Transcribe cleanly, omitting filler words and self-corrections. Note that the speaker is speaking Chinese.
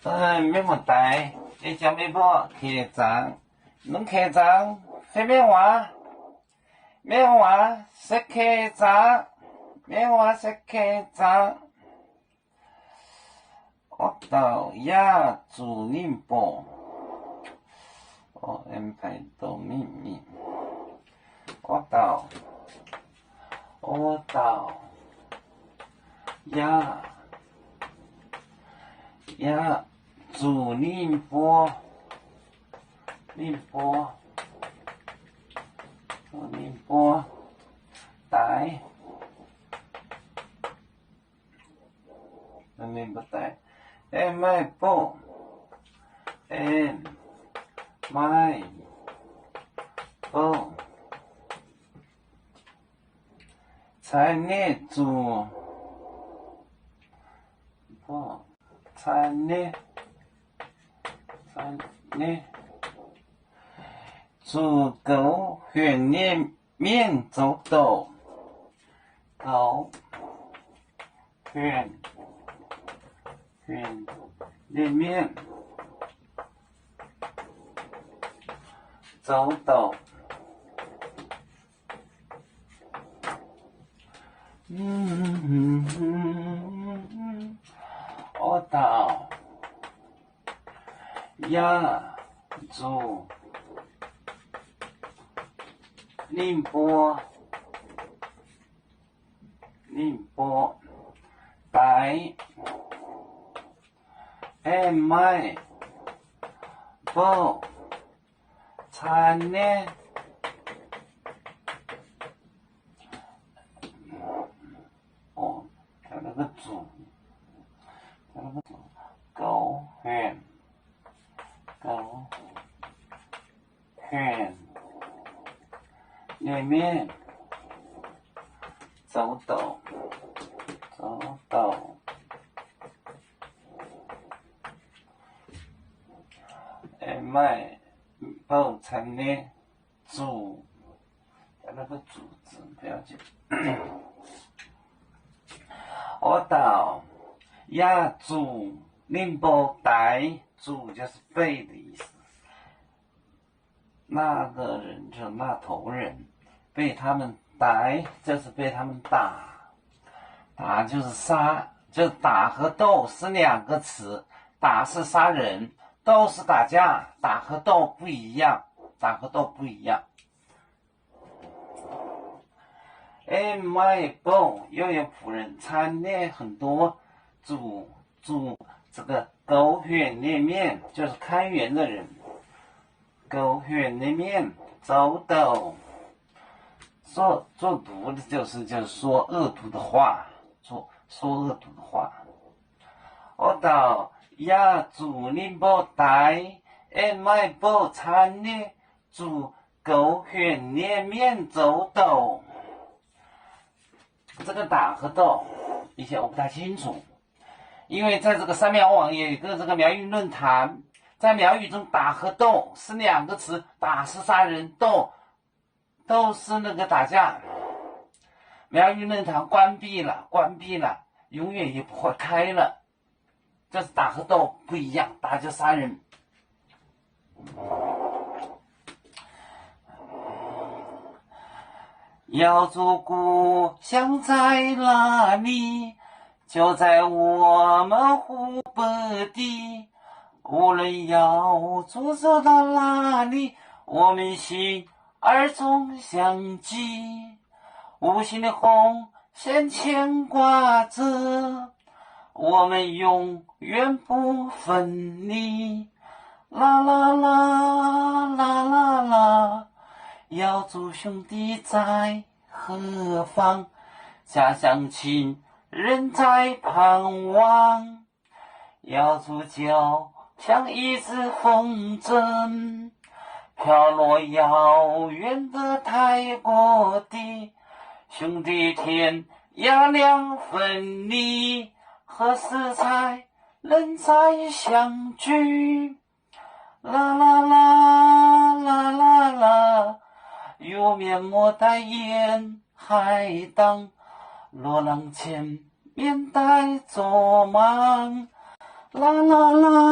免问题，你叫咩波？开张，侬开张，非免话，免话，说开张，免话说开张。我到亚主宁波，安排到秘密。我到亚主宁波，宁波带，明不带？买波，买波，菜内煮，波，菜内煮狗血面面走豆，狗血面走豆。我到亚洲宁波带买波餐呢？它那个煮，狗血里面走豆，买包餐呢煮，那个煮字不要紧。我到亚主宁波带，主就是背的意思。那个人就是那头人，被他们逮就是被他们打，打就是杀，就打和斗是两个词，打是杀人，斗是打架，打和斗不一样。买包又有仆人，餐呢很多，煮这个狗血内面就是开源的人，狗血内面走豆，做毒的就是说恶毒的话，说恶毒的话。我到亚主宁波带买包餐呢煮狗血内面走豆。这个打和斗以前我不太清楚，因为在这个三苗网有一个这个苗语论坛，在苗语中打和斗是两个词，打是杀人，斗是那个打架。苗语论坛关闭了，永远也不会开了。这是打和斗不一样，打就杀人。瑶族故乡在哪里？就在我们湖北地。无论瑶族走到哪里，我们心儿总相系。无形的红线牵挂着，我们永远不分离。啦啦啦啦啦啦，瑶族兄弟在何方？家乡亲人在盼望。瑶族就像一只风筝，飘落遥远的泰国地。兄弟天涯两分离，何时才能再相聚？啦啦啦啦啦啦，有面莫待烟海荡，落浪前面带走忙。啦啦啦